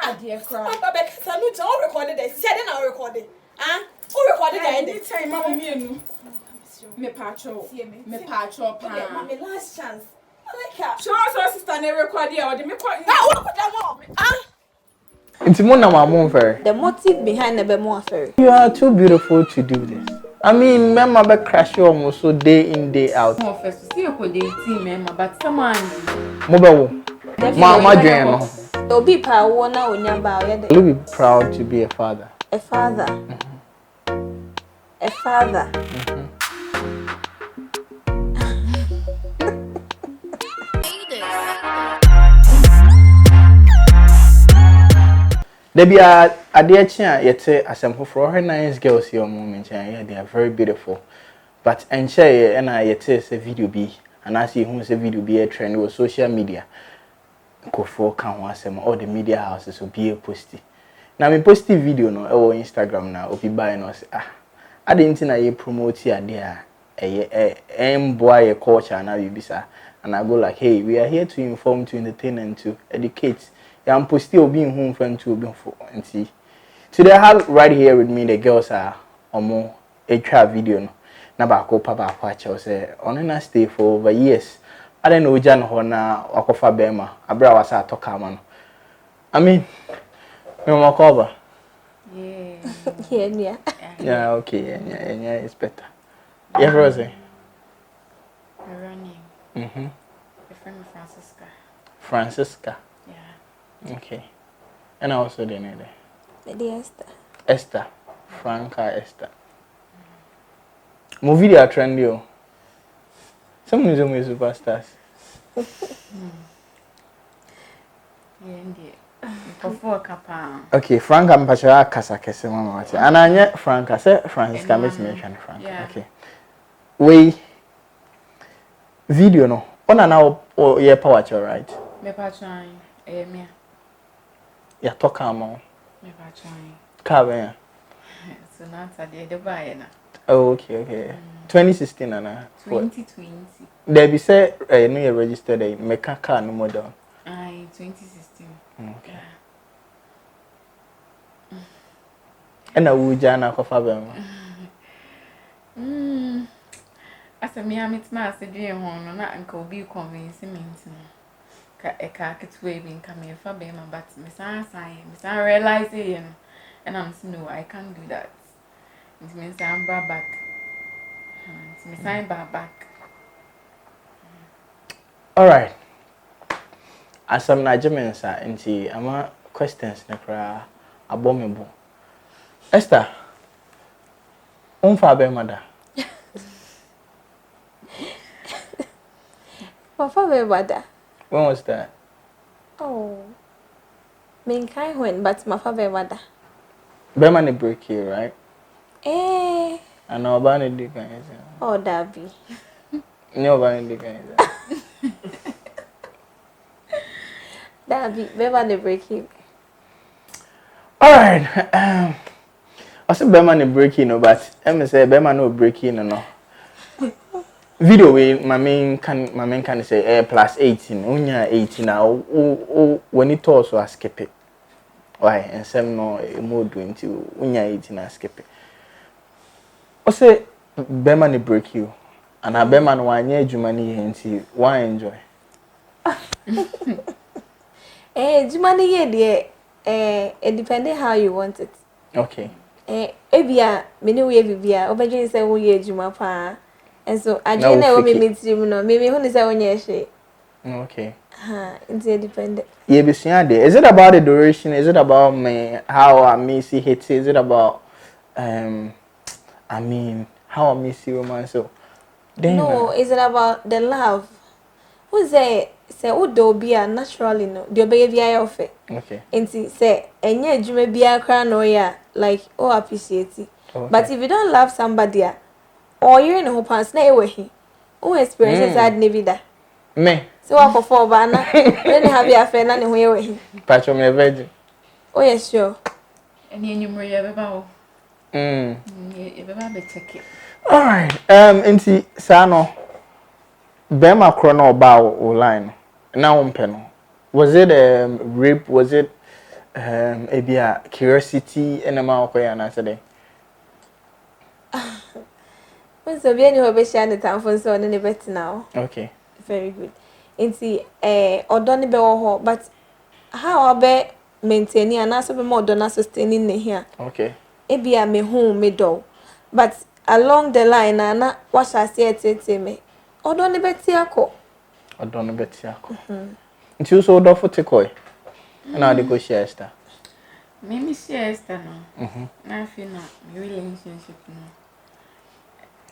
Dear cry. Papa, because I know all recorded it. Said I recorded. Who recorded it? Anytime, Mamma, me patcho. Me patcho. Mammy, last chance. Show us sister never recorded or the me quite. It's more than my mom fair. The motive behind the more fair. You are too beautiful to do this. I mean, remember be crash you almost so day in day out. More first to see you could date member, but someone. Mobile. Mama Jane. You'll be proud now when you're about. You'll be proud to be a father. A father. A father. They be a dear chan yet asem for her nice girls here moment and they are very beautiful. But and share and I yet say video be and I see who say video be a trend with social media. Go for can wasem all the media houses will be a posty. Now me posty video no or Instagram now or be buying us I didn't know you promote here there boy a culture and I bisa and I go like hey we are here to inform, to entertain and to educate. I'm still being home friend to be for and see. Today I have right here with me the girls are on more a video no. Na bako papa kwacha say on na stay for over years. I don't know Jan Hona Wakofa Bema. Abra was a talk man. I mean me makoba. Yeah. Yeah, okay, yeah, it's better. Yeah, Rosie. Running. Mhm. Your friend Francisca. Yeah. Okay. And also the name. Lady Esther. Franca Esther. Movie they are trendy. Some of them are superstars. Okay, Franca mpacha kasa kese mama wati. Ananya Franca say Francisca miss me Franca. Okay. We video no. Ona na o ye power right? Me pa try. Me. Ya talk am. Me pa try. Ka ben. So now the buy na. Oh, okay. 2016 ana. 2020. There be say no you registered a meka car no model. 2016. Okay. And a wuja na kofa bem. Asa me amit ma se dwen ho no na anka obi convince me ntin. Ka e ka ketwe bi nka me fa bem but me san realize it no. And I'm saying no, I can't do that. It means I'm back. It means I'm back. All right. As some Nigerians are into ama questions na kra abominable. Esther. Unfa be mother. Papa be mother. When was that? Oh. Me kai when but my father mother. Be man break here, right? And Obani di kan is. Oh, Dabi. No Obani di kan is. Dabi, Bema ne breaking. All right. I said Bema ne breaking no, but I say Bema no breaking no. Video we my main can say plus 18. Unya 18 now. When it also I skip it. Why? And some no more doing to unya 18 I skip it. I say Bema ne break you. And a Bema no one year Jumani and why enjoy. Jumani ye it depends how you want it. Okay. Ebia many way bibia obedwen say wo ye juma pa. And so I don't know me meet you no. Me who say one year she. Okay. It's independent. Yeah, is it about the duration? Is it about me how I miss it? Is it about I mean how I miss you romance? So no, is it about the love? Who say who do be naturally no? Do be via of it. Okay. And say enye jume bia kra no ya like appreciate it. Okay. But if you don't love somebody or you're in a whole pants na ewe who experiences had nevida. Me. So I for 4 bana. Then have your affair na ne ho ewe. Patcho me virgin. Oh yes sure. And you number ya beba o. You beba be check it. All right. Enti sano Bema chrono ba o line. Na umpe no. Was it rape? Was it Ebia curiosity and ama okoya na say. So be any hobe share the time for so ne bet now. Okay. Very good. Inti odo ne be wo ho but how abe maintaining and also be more dona sustaining ne here. Okay. Ebia me home me do. But along the line na what shall say tete me. Odo ne beti akọ. Odo ne beti akọ. Nti so odo fo te koi. Na dey go share Esther. Me share Esther no. Na fi na relationship no.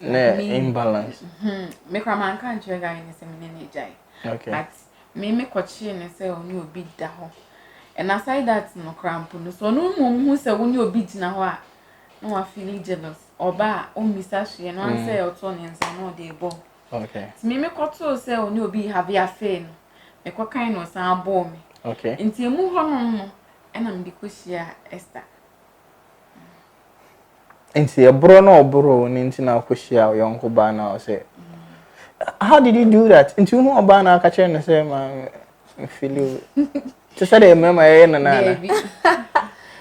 Imbalance. Me kwa man kan chwe guy ni se me ne jai. Okay. But me kwachi ne se oni obi da ho. And aside that no cramp no so no hu se oni obi gina ho a no wa feel jealous. Oba o misa hwe no an say oto ne nsa no dey bo. Okay. Me kwato se oni obi have ya fe no. Me kwa kan no san bo me. Okay. Nti emu ho no na me ko hia Esther. Nti ebro na obro ni nti na akohia yonko ba na o say how did you do that? Nti hu oba na aka chere no say man feel you. To say the mama na Baby.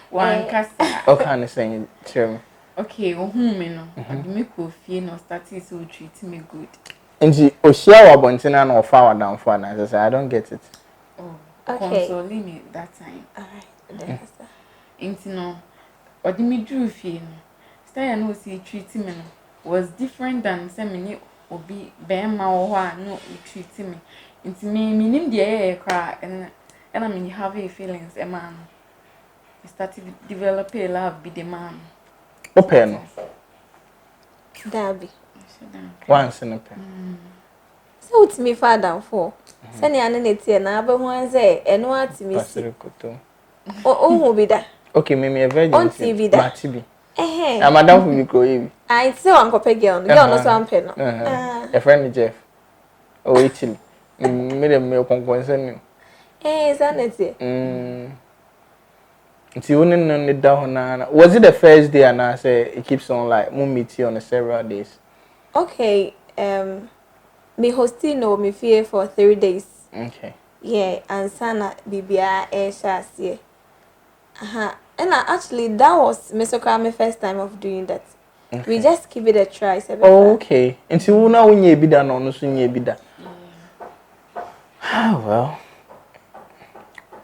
One kasa. Okay, na say chere. Okay, me no. Me ko fie no starting so treat me good. Nti ohia wa bontina na ofa wa dan for na say I don't get it. Oh. Okay. Consoling me that time. All right. Inti no. Odi me drew fie no. Stay no see treat me no was different than say me obi bema wo ho a no treat me. Inti me nim de cry and I have feelings a man. I started to develop a love be the man. Poleeno. Dabi. Once in a pen. So it's me father for. Sani ane netie na abe ho anze eno atimi si. O hu bi da. Okay, me a virgin. On TV da. Matibi. I'm madam for Miko. I say one kope girl. Girl no so ampe no. A friend Jeff. Oh, actually. Me dem me konkonsen. Sanity. Nti woni no ne da ho na. Was it the first day and I say it keeps on like mo meet you on the several days? Okay, me hosting no me fear for 3 days. Okay. Yeah, and sana bibia shasi. And actually that was my first time of doing that. Okay. We just give it a try. Oh, okay. Nti wo na wonye bi da no so nye bi da. Ah well.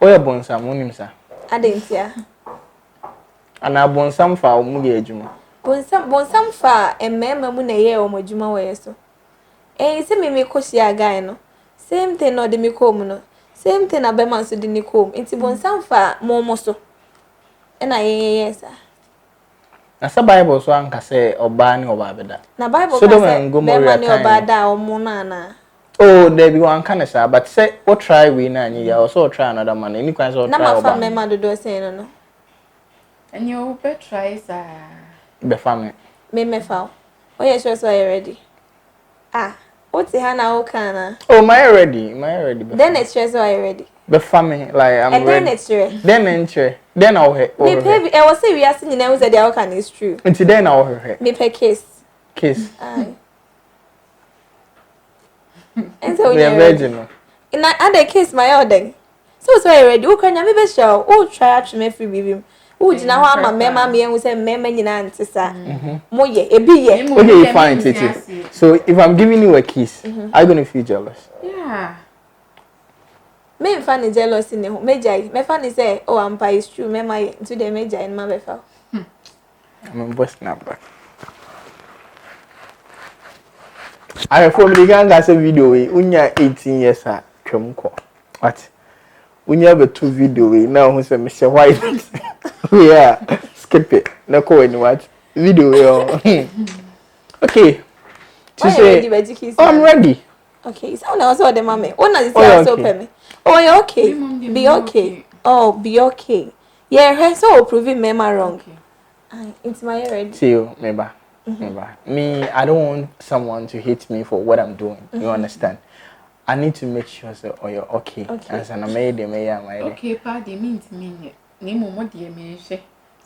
Oya bonsam wonim sa. Adentia. Ana bonsam fa omu ye adwuma. Bonsam fa emema mu na ye omu adwuma wo yeso. Se me kosia guy no. Same thing no de me kom no. Same thing abema so de ni kom. Nti bonsam fa momo so. Na yes. Na sa Bible so anka say oba ni oba beda. Na Bible so say bema ni oba da omo na. Oh, there be one kind of say, but say what try we na ni ya also try another man. Any kind of try. Na ma fa mema do say no. And you be try sa. Be family. Me fa. Oh yes, so you ready? What's the hana o kana? Oh, my ready. Then it's so you ready. Be family like I'm and ready. Then it's true. Then I'll hear. Me pay I was say we are singing now say the can is true. Until then I'll hear. Me pay case. Aye. And so we are virgin. In other case my order. So you ready? Who can you be show? Who try to me free baby? Who did not have my mema me and say mema nyina antisa. Moye e bi ye. Okay, fine, Titi. So if I'm giving you a kiss, are you going to feel jealous? Yeah. Me fan jealous in ho. Me fan say, "Oh, I'm pa is true. Me my to the meja in my befa." I'm a boss number. I from the gang as a video we unya 18 years a twemko. What? Unya be 2 video we now who say Mr. White. Yeah, skip it. No go in what? Video we okay. To say, I'm ready. Okay, so now also the mommy. Oh, now this is so me. Oh, you're okay. Be okay. Oh, be okay. Yeah, her so proving mema wrong. It's my ready. See you, Meba. Me, I don't want someone to hate me for what I'm doing. You understand? I need to make sure that oh, you're okay. As an amazing okay, party means me. Name what dear me say.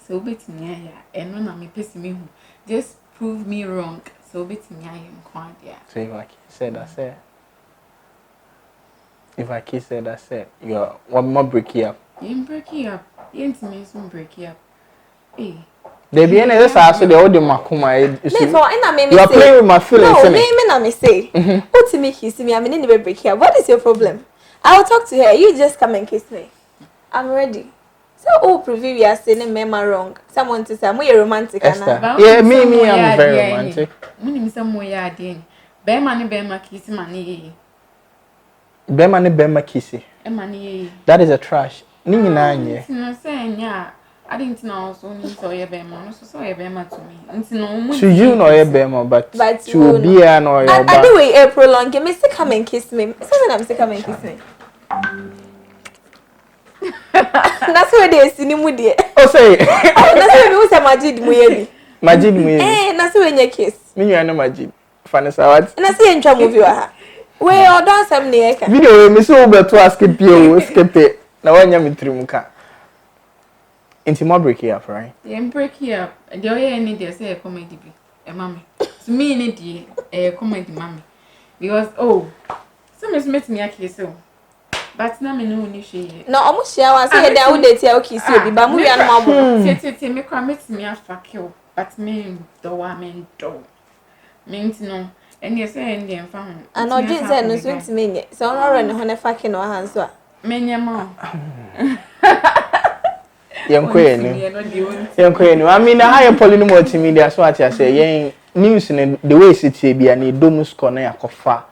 So bit me and when I'm a pessimist, just prove me wrong. So bit me I am quite yeah. So if I said I said. If I kiss it, I said you're one more break here. You break it up. You ain't me some break it up. Eh. They be any this so the old makuma. You are playing with my feelings. No, me na me say. What to me kiss me? I mean, never break here. What is your problem? I will talk to her. You just come and kiss me. I'm ready. So, oh, preview we are saying mema wrong. Someone to say, I'm romantic. Yeah, me, I'm very romantic. Me, some way I did. Bema kiss money. Bema kissy. Money. That is a trash. Nini nanye. No saying, yeah. I didn't know so you saw your bema, so your bema to me. To you, no, your bema, but to be an or your I do wait April long. Give me still come and kiss me. Something I'm still come and kiss me. That's what they see me dear. Oh, say. Oh, that's what we say Majid Muyebi. Majid Muyebi. Eh, that's when you kiss. Me, you know Majid. Fanny Sawat. And I see in trouble movie. Where or dance some near. Video, Miss Uber to ask it, you skip it. Now, when you're with Trimuka. Into more break here, right? Yeah, break here. The only need to say a comedy be a mommy. To me, need a comedy mommy. Because, oh, some is met me a kiss so. But now me no ni she. No, almost share was say that would date your kiss you, but movie and mama. Say me come meet me a fuck you. But me the woman do. Means no. And you say in the family. And no just say no swim to me. So no run on a fucking or hands so. Many more. Young queen. I mean, a higher Poleeno Multimedia, so what I say, news in the way city be any domus corner kofa.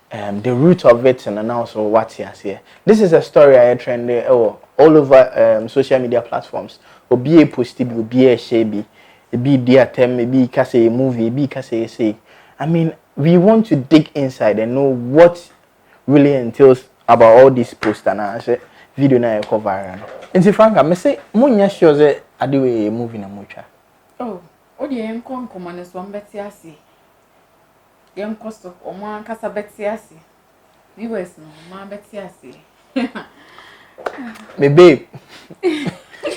The root of it and also what you say. This is a story I trend all over social media platforms. Or be a posted, will be a shabby, be dear term, maybe case a movie, be case say. I mean, we want to dig inside and know what really entails about all these posts and I say video na cover. Nti Franka, me say munya sure say adewe movie na mucha. Oh, o de enko nkomo ne so mbeti ase. Yen kosto o mo kasa beti ase. Viewers no ma beti ase. Me babe.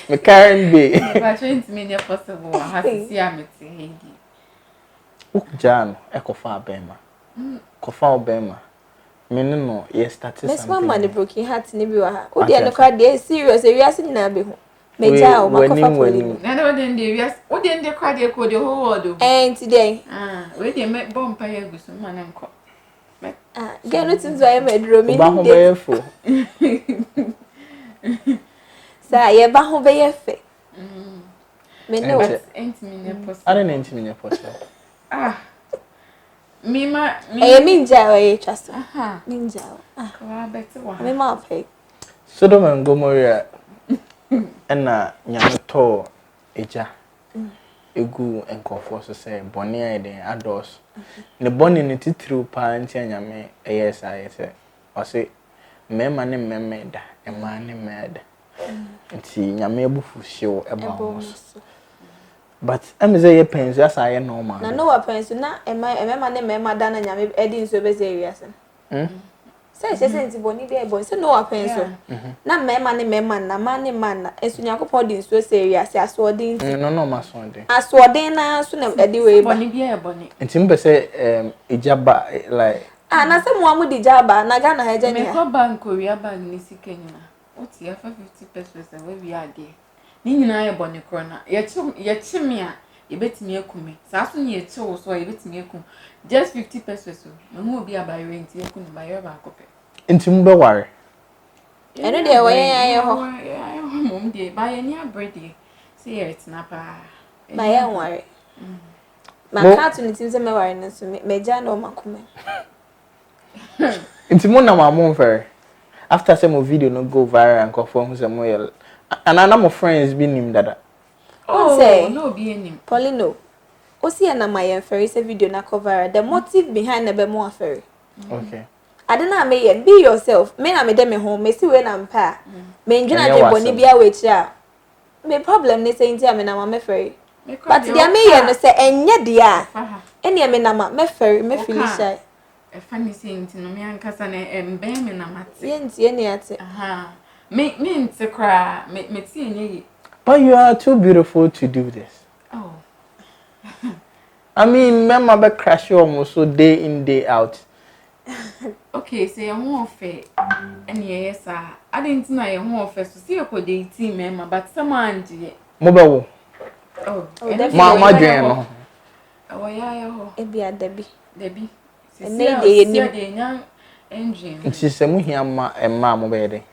Me Karen babe. But trying to me possible has to see am ti hendi. Ukjan ekofa bema. Kofa obema. Me no ye started something. Miss Mama the broken heart ni bi wa ha. O de no kwa dey serious e wiase nyina be ho. Meja o makofa Poleeno. Na no den dey wiase. O den dey kwa dey ko the whole world. Today. We dey make bomb pa ya gusu ma na nko. Get no tin so I medro mi. Ba ho be fo. Sa ye ba ho be ye fe. Me no. Ain't me ne possible. I don't ain't me ne possible. Mima, minja we trust. Minja. Wa beti wa. Me ma pay. Sodom and Gomorrah na nyame to eja. Egu enkofo so say boni e den ados. Ne boni ne titru pa nti nyame yes I say. O say mema ne memeda, ema ne meda. Nti nyame ebufu hyew eba ho. But I'm say ye pens as I normal. Na no pens na emema ne mema da na nyame edi nso be say wiase. Say nti boni dey boy say no pens so. Na mema ne mema na man ne man na esu nyakopɔ di nso say wiase aso di nti. No ma so dey. Aso dey na so na edi we ba. Boni bi e boni. Nti mbe say ijaba like na say mo amu di jaba na ga na ha jani. Me ko bank Korea bag ni sika nyina. Oti ya 50 pesos we wi ade. Ni nyina ye boni krona. Ye chimi a ye betimi akumi. Sa so ni ye chewo so ye betimi akum. Just 50 pesos. Me hu obi abaye nti akum ba ye ba kope. Nti mbe ware. Eno de wo ye ho. Ya mom de ba ye ni abrede. Say ye tina pa. Ba ye ware. Ma ka to ni tim se me ware na so me ja na o makome. Nti mo na mamon fer. After some video no go viral and confirm say mo ye and my friends be nim dada. Oh, say no be nim. Poleeno. O see na my ferry say video na cover. The motive behind na be mo aferi. Okay. I don't know me be yourself. Me na me dem home. Me see we na mpa. Me ndwina je boni bia we chi a. Me problem ne say ntia me na ma ferry. But dia me ye no say enye dia. Ene me na ma ferry me feel shy. E funny say nti no me ankasa na embe me na mate. Ye ntie ne ate. Me nti kra me tie nye. But you are too beautiful to do this. Oh. I mean, mama be crash you almost so day in day out. Okay, say you want fair. And yes, I didn't know you want fair. So see you could date member, but someone did. Mobile. Oh, Ma dream no. Oh yeah, Ebia Debbie. And they young engine. It is a muhiama and mamma baby.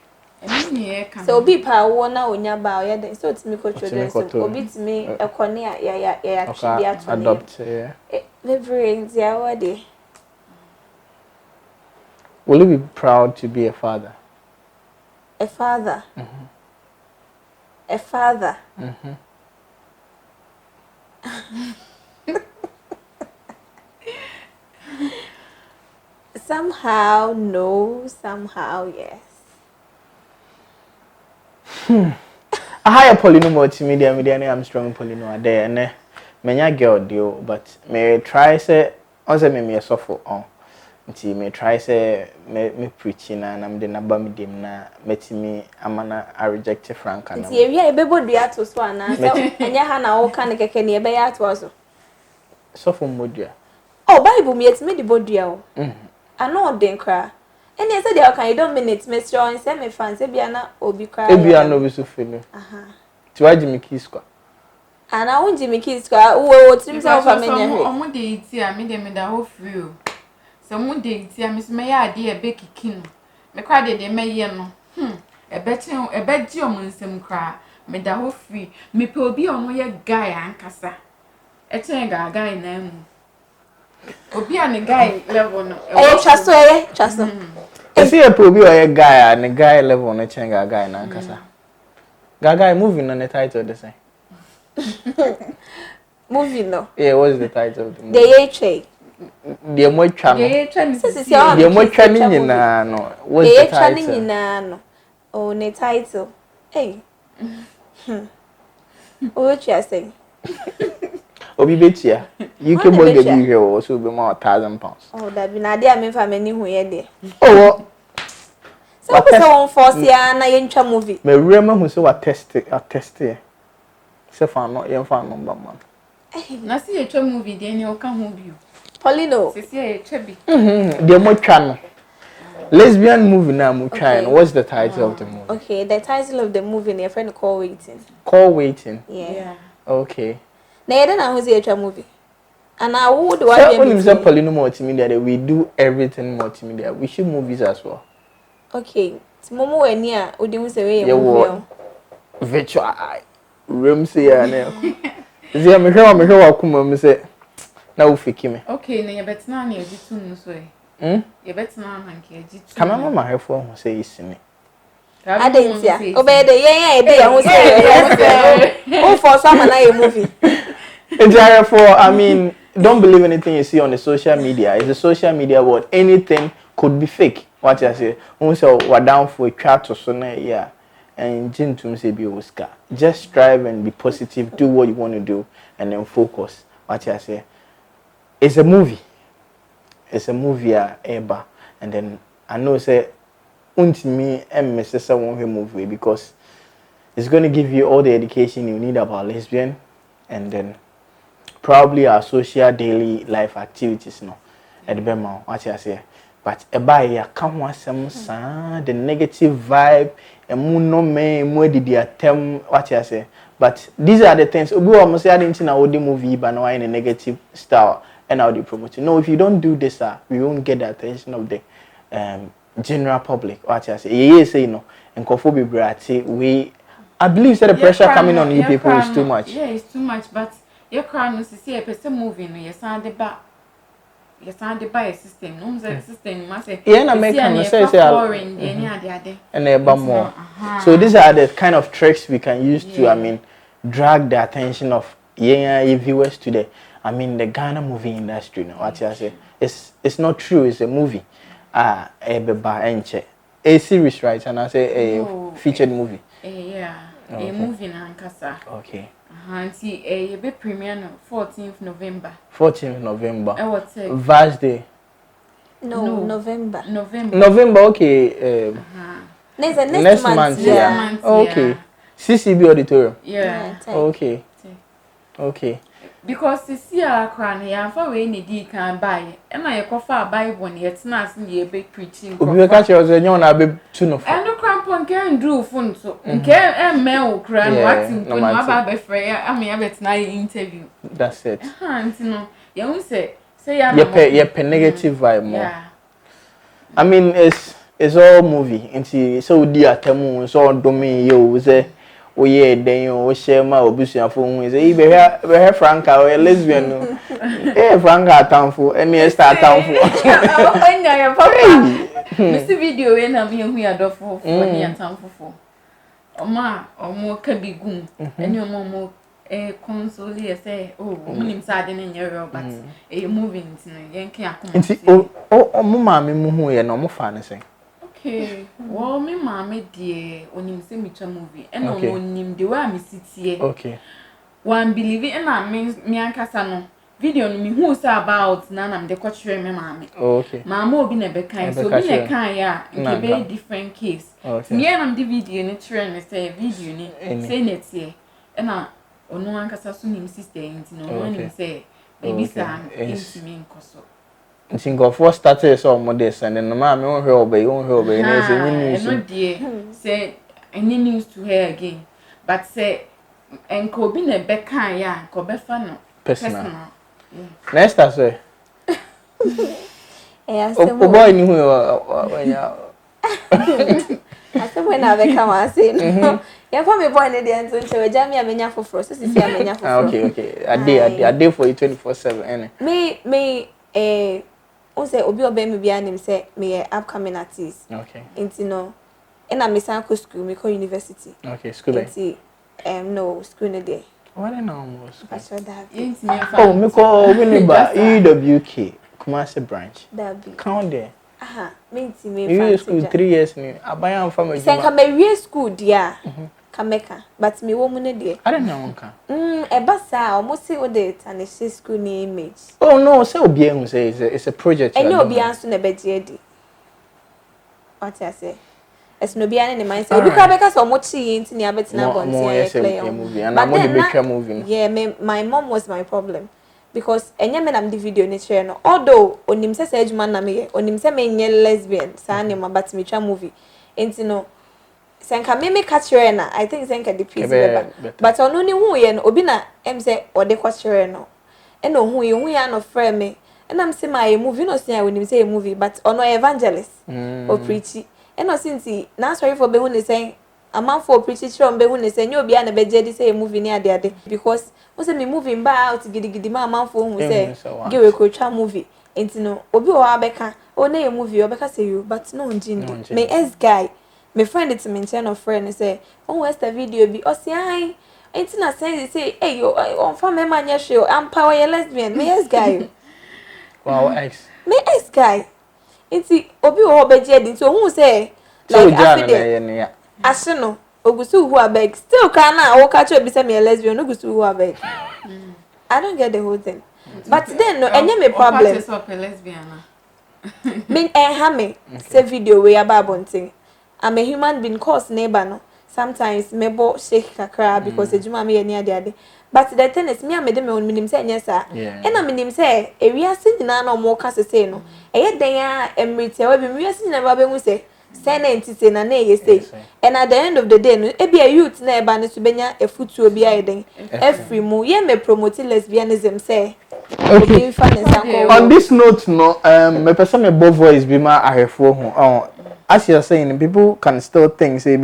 So be power na onya ba o yede so timi ko children so obi timi ekone ya twi bia to adopt yeah. Very dear what dey. Will you be proud to be a father? A father. A father. Somehow no, somehow yes. A higher Poleeno Multimedia media I'm strong Poleeno there and many girl deal, but may try say also me a suffer on. Nti me try say me preaching and I'm the number me dim na metimi amana a reject frank and. Nti ewia ebebo dua to so ana so anya ha na wo kan keke ne ebe ya to so. Suffer modua. Oh Bible me etimi di bodua o. Ano den kra. Eni ese dey kan you don't minute me sure say me fan say bia na obi kra. Ebia no be so feel. Aha. Ti waji me kiss kwa. Ana wonji me kiss kwa wo trim say fa me nya hwe. Omo dey iti a me dey me da ho free o. So mo dey iti a me so me ya ade e be kiki no. Me kwa de me ye no. Ebe ji omo nsem kra. Me da ho free. Me pe obi omo ye guy ankasa. E chen guy na mu. Obi a ne guy level no. Chaso. I see a probi or a guy and a guy level on a chen guy na ankasa. Guy moving on the title the same. Movie no. Yeah, what's the title of the movie? The H. The more channel. The more channel no. What's the title? No. Oh, the title. Hey. What you say? Obi betia. You can both get here also be more £1,000. Oh, that be na dey am fa many hu ye dey. Oh. So person won force ya na ye ntwa movie. Me rema hu so what test here. Se fa no ye fa number man. Na see a movie dey any o kan ho bi o. Poleeno. See a chebi. The more channel. Lesbian movie now I'm trying. What's the title of the movie? Okay, the title of the movie your friend Call Waiting. Call Waiting. Yeah. Okay. Na ye na hu say a movie. And I would want to when you say Poleeno Multimedia, we do everything multimedia. We shoot movies as well. Okay. Momo we near odi say we movie. Virtual room say na. Zia me hwe akuma me say na wo fiki me. Okay, na ye betina na ejitu no so e. Ye betina na nke ejitu. Kama mama hefo ho say isini. Adentia. Obede ye dey ho say. Oh for some na ye movie. I mean, don't believe anything you see on the social media. It's a social media world. Anything could be fake. What you say? Also, we're down for a chat to so yeah. And Jim say be Oscar. Just strive and be positive. Do what you want to do, and then focus. What you say? It's a movie. It's a movie, Eba. And then I know say, me and Mr. Someone movie because it's going to give you all the education you need about lesbian, and then probably our social daily life activities no at the bema what you say but ya come one some the negative vibe and no me mo did their term what you say but these are the things obi almost say didn't na the movie but now in a negative style and how they promote it. No, if you don't do this we won't get the attention of the general public what you say yeah say no and cophobia brati we I believe that the pressure coming on you people is too much. Yeah, it's too much but your crime is to see a person moving no you sound the back a system no system must say yeah na make am say and more so these are the kind of tricks we can use to I mean drag the attention of viewers to the Ghana movie industry no what you say it's not true it's a movie a series right and I say a featured movie a movie na ankasa okay Auntie, a be premiere no 14th November. 14th November. What's it? Vast Day. No, November. November, okay. Next month. Yeah. Okay. CCB auditorium. Yeah. Okay. Okay. because see a crown ya for we need can buy and I cover Bible yet na see be preaching obi catch you say nyon na be tu no fo and no crampon can do fun so nke me o crown what in no aba be free am ya bet na interview that's it no you say ya ye negative vibe more yeah I mean it's all movie nti so di atamu so domi yo say oye den o share ma obusuafo hu say be he Franca o lesbian no Franca atamfo eni Esther atamfo onya ya papa this video we na me hu ya dofo for ni atamfo fo omo ka bigum eni omo console say oh omunim sade na nyere but moving no yenke akoma nti o mo ma me mu hu ye no mo fa ne sen okay well me mama die onim se mi twa movie and onim de wa me sitie okay one believe and I me ankasa no video no me hu say about na me de kwatire me mama okay mama obi na be kan so obi na kan ya nke be different case me na the video ni tire ne say video ni say netie and ono ankasa so nim sister enti no onim say baby sa enti me nkoso nti ngofo started so mo dey send no ma me won hwe obey na say news no dey say any news to her again but say enko bi na be kan ya ko be fa no personal next say o boy ni hu ya ase when I become I say no ya for me boy ne dey nso che we jam ya menya foforo so sisi ya menya foforo okay a day for you 24/7 ene me say obi obe me bia nim say me upcoming artist okay enti no ena me san ko school me ko university okay school enti no school ne dey what na almost I saw that oh me ko Winneba EWK Kumasi branch that be count there me enti me you school 3 years ni abayan fa me sen ka me wie school dia kameka but me wo mu ne dey I don't know nka e ba sa almost say what the tanishe school ni image oh no say obi ehun say it's a project and you obi anso na be je di what I say es no bia ne mind say obi ka be ka so mo chi nti ni abetina bonti play on movie and I'm on the picture movie yeah my mom was my problem because enya me nam the video ni share no although onim se say adwuma na me onim se me nye lesbian sa ne ma but me twa movie nti no senka me catch na I think senka the piece but onu ni hu ye no obi na em say ode kwachere no e no hu ya no frame me and am say my movie no say when him say movie but ono evangelist or preachy e no since na sorry for be hu ne say amount for preachy chiro be hu ne say nyo bia na be je di say movie ni ade because we say me movie ba out gidigidi ma amount for hu say give ko twa movie enti no obi o abeka o na ye movie obeka say you but no njini me ex guy my friend it's me channel friend say oh where's the video be o say ai enti na say hey yo on fa me ma nya show am power ye lesbian me ex guy wow ex me ex guy enti obi o obeje di so hu say like afide asino ogusu hu abeg still can na o catch obi say me lesbian ogusu hu abeg I don't get the whole thing but then no enye me problem lesbian me me say video we about bonting I'm a human being cause neighbor no sometimes mebo shake kakra because ejuma me any ade but the thing is me amede me onim say nyesa and I menim say ewiase nyina na omo ka say no eye den ya emrite we bi ewiase nyina ba be hu say say na entity na eye say and at the end of the day no e be a youth na eba ne so benya efutu obi ayeden every mu ye me promote lesbianism say okay on this note no me person me both voice be ma ahefo ho as you're saying, people can still think, say,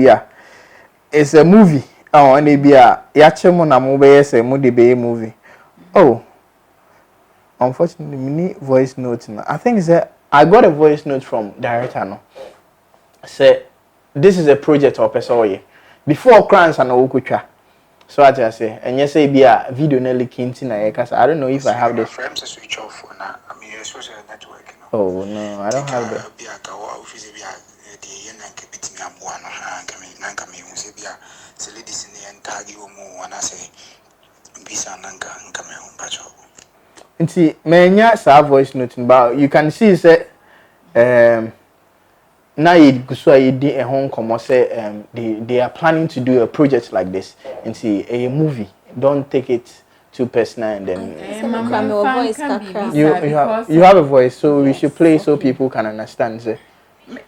it's a movie. Oh, and be a yachemo na mobile say, be movie. Oh, unfortunately, we need voice notes. I think that I got a voice note from director. No, say this is a project of person. Before crimes and okucha. So I just say, and you say, be a video nearly kinting. I don't know if I have the frames to switch off for now. I mean, social network. Oh no, I don't have that. Nti menya sa voice note but you can see say na yigusu ayedi ehon komo say they are planning to do a project like this nti a movie don't take it too personal, and then you have a voice, so we should play so people can understand. So.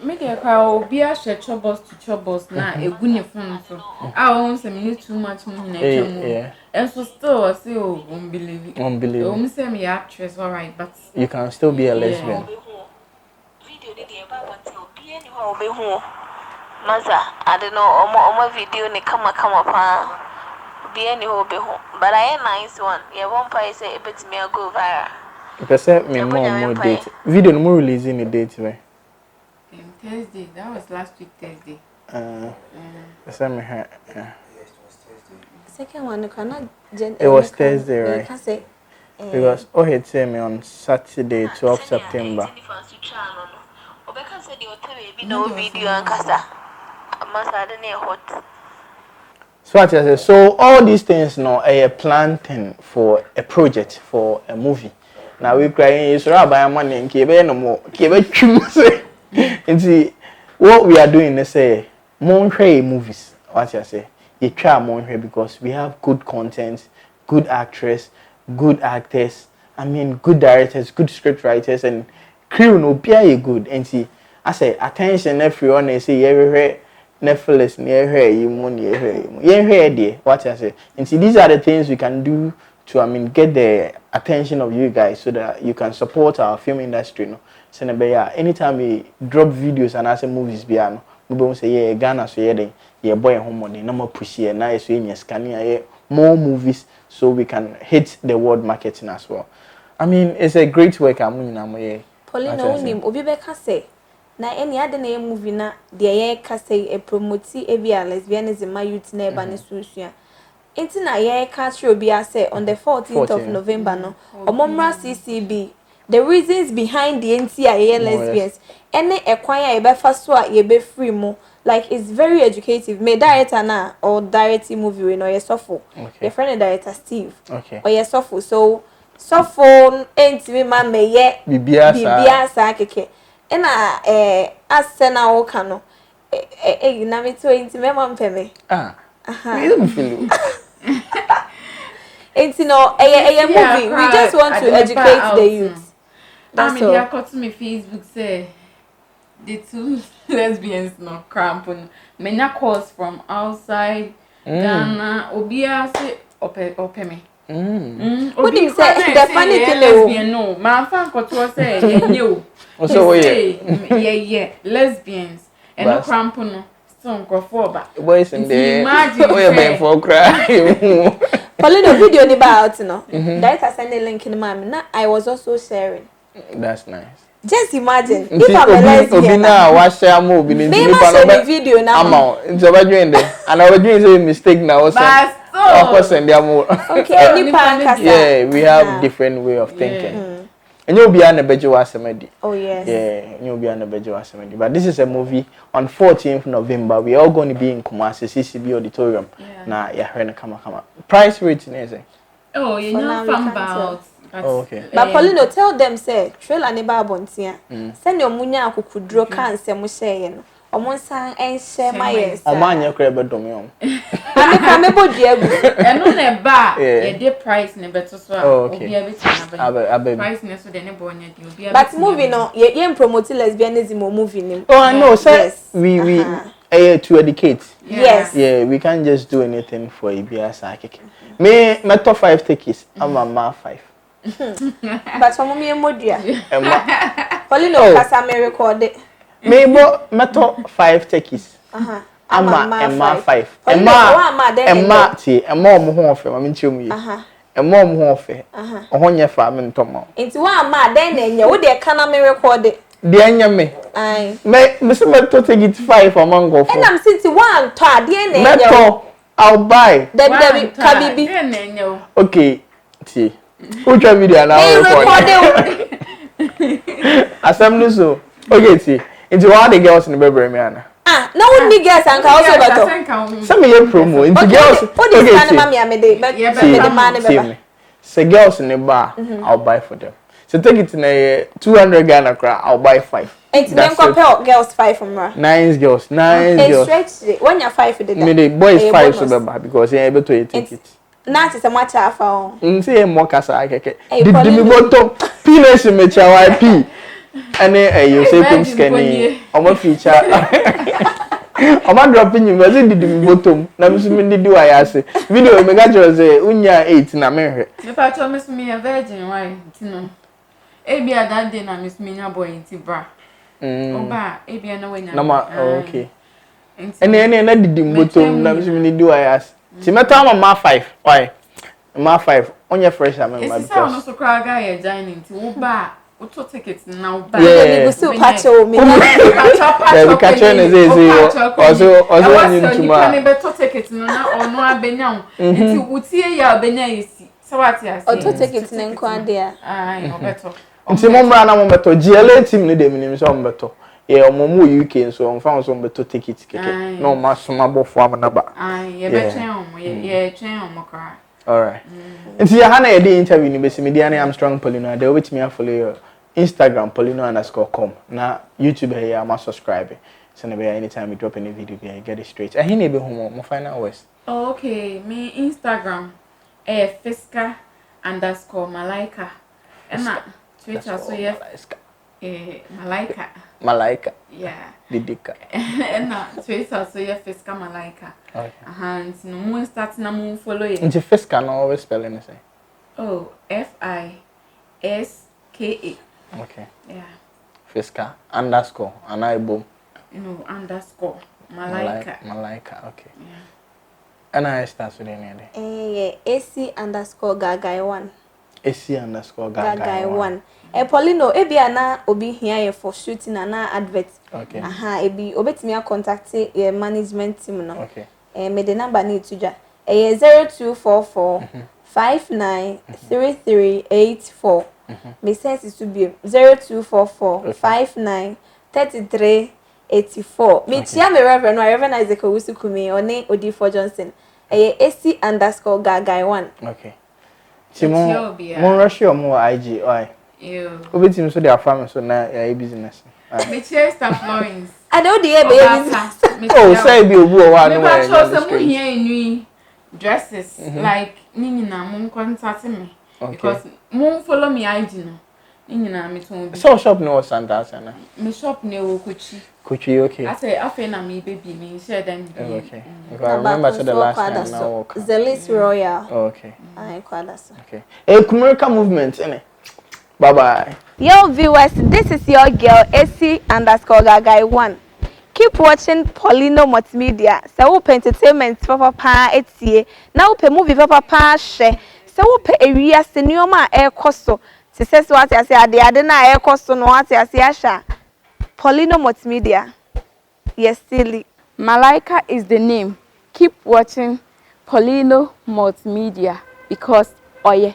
Make a crowd be a share troubles to troubles now. A good phone so I won't say me too much money. And so still I say won't believe it. Won't believe. Won't say me actress, all right, but you can still be a lesbian. Maza, I don't know, video ni kama pa. Be any ho be home. But I am nice one. Yeah, one pie say a bit me go viral. Percent me more date. Video no more releasing a date way. Thursday. That was last week Thursday. Same here. Yeah. Second one, it was Thursday, right? Because he told me on Saturday, 12th September. So what I say? So all these things now are planting for a project, for a movie. Now we crying is rabbi money and keep no more. Keep it. And see, what we are doing is say, Montre movies. What I say, you try Montre because we have good content, good actress, good actors. I mean, good directors, good script writers, and crew no be good. And see, I say attention everyone. They say everywhere Netflix near here, you money here. What I say, and see, these are the things we can do to get the attention of you guys so that you can support our film industry. No. Anytime we drop videos and I say movies biano, we won't say yeah Ghana so yeah boy home money no more push here now so in scanning more movies so we can hit the world marketing as well. I mean it's a great work Poleeno unim obi be ka say na any ade na movie na de ye ka say e promote e bia lesbianism ma youth na eba ne susua. Enti na ye ka try obi say on the 14th of November no omomra CCB. The reasons behind the NCIA lesbians, any acquire a befa so ye be free mo. Like it's very educative. Me director na or directing movie no ye suffer. Your friend director Steve. Okay. Or ye suffer. So suffer ain't me ma me ye bibia sa keke. Ena asena o kano. Na me to ain't me ma mpeme. Me don't feel. Ain't no a movie. We just want to educate the youth. That's all. I got to my Facebook say the two lesbians no cramping. Many calls from outside Ghana. Obia say ope me. What do you say? The funny thing lesbian no. My fan got to say you. So yeah lesbians and no cramping no. Still go for but boys in there. Imagine we for cry. Poleeno video ni ba out no. Director send the link in my na I was also sharing. That's nice. Just imagine if I'm a lesbian. Obina wash share mo obina ni pa video na. It's about doing there. And I was doing a mistake now. Of course send them more. Okay, ni pa nkasa. Yeah, we have different way of thinking. And you'll be an abejo asemedi. Oh yes. Yeah, you'll be an abejo asemedi. But this is a movie on 14th November. We are all going to be in Kumasi CCB auditorium. Na ya hena kama. Price rating is it? Oh, you know from about. Oh, okay. But Poleeno tell them say trailer ne ba bontia. Send your munya akukudro kan se mo share no. Omo san en share my yes. Omo anya kra be dom yo. Ami ka me bodi agu. Eno ne ba ye dey price ne beto so obi a bit na ba. Price ne so de ne bo nya di obi a. But movie no ye promote lesbianism or movie name. Oh I know, sir. We to educate. Yes. Yeah, we can't just do anything for Ibiasa keke. Me top 5 tickets. I'm a ma 5. But from me modia. Poleeno kasa me record it. Me top 5 tickets. I'm a 5. Emma ti emma mo ho ofe ma me nchom yi. Emma mo ho ofe. Oho nye fa me ntomo. Enti wa ma den na enye wo de kana me record it. De anya me. Ai. Me se me to ticket 5 among go for. And I'm city one to ade na enye. Meto I'll buy. Debbie kabibi. Okay. See. Who try video now record? Assembly so. Okay, see. Into all the girls in the baby me no one need girls and also better. Some of your promo into girls. Okay, mommy amede, but the man never. Say girls in the bar, I'll buy for them. So take it in a 200 Ghana cra, I'll buy 5. It's them compare girls 5 from her. Nice girls. When you're 5 for the me the boys 5 so baba because you're able to take it. na ti se mo cha afa on nti e mo kasa keke didi mi bottom penis me cha yp ene you say pim scanning omo feature omo dropping you was didi mi bottom na mi so mi didi wa ya se video me ga jero say unya 8 na me hwe me pa cho me so me a virgin why ntino ebi that day na me so me nya boy nti bra oba ebi na wanya na okay ene na didi mi bottom na mi so mi didi wa ya se ti meta ma 5 why ma 5 onye fresh am ma because no so cry guy e join nti wo ba auto tickets now ba me go see pacho me na catch na say also ni ntuma kan be to tickets na ono abenya ho nti utie ya abenya yesi so what ya say auto tickets na nko ade a ai no beto nti mo mra na mo beto GLA team ni de minim so mo beto ye omomu UK so on fa so mo beto ticket keke no ma soma bofo am na ba ai ye be chen omo ye chen omo kra. All right. Nti ya hana ye di interview ni besi media na am strong Poleeno dey wait me follow your Instagram Poleeno_com na YouTube here ya ma subscribe so na be anytime we drop any video be get it straight. Ahi na be homo mo final words. Okay, me Instagram fiska_malaika and Twitter so yeah Malaika. Yeah. Didika. And Twitter so yeah fiska malaika. Okay. And no more start na mo follow you. Nti fiska na always spelling the same. Oh, FISKA. Okay. Yeah. Fiska _ and I boom. No, _ malaika. Malaika, okay. Yeah. And I start with any day. AC_gagai1. AC_gagai1. Poleeno ebi ana obi hia ye for shooting na advert. Okay. Ebi obetimi a contact your management team no. Okay. Me the number need to ja. 0244 593384. Me sense is to be 0244 593384. Me chia me Reverend Isaac Owusukumi one Odifo Johnson. AC_gagai1. Okay. Simon, mon rush your more IG, why? You. Obetimi so their farm so na ya business. Me chia staff Florence. I know the business. Oh, say be obu o wa no. Me pa cho some here in dresses like ni nyina mo contact me because mo follow me IG no. Ni nyina me ton bi. So shop no Santa na. Me shop ne wo Kochi. Kochi, okay. I say afa na me baby me share them. Okay. Because I remember the last time now work. Zelis Royal. Okay. I kwada so. Okay. Kumurika movement ene. Bye bye. Yo viewers, this is your girl AC_gagai1. Keep watching Poleeno Multimedia. So we entertainment papa etie. Na we movie papa share. So we area senioma ekoso. Se se so ati ase ade na ekoso no ati ase asha. Poleeno Multimedia. Yes, silly. Malaika is the name. Keep watching Poleeno Multimedia because oye.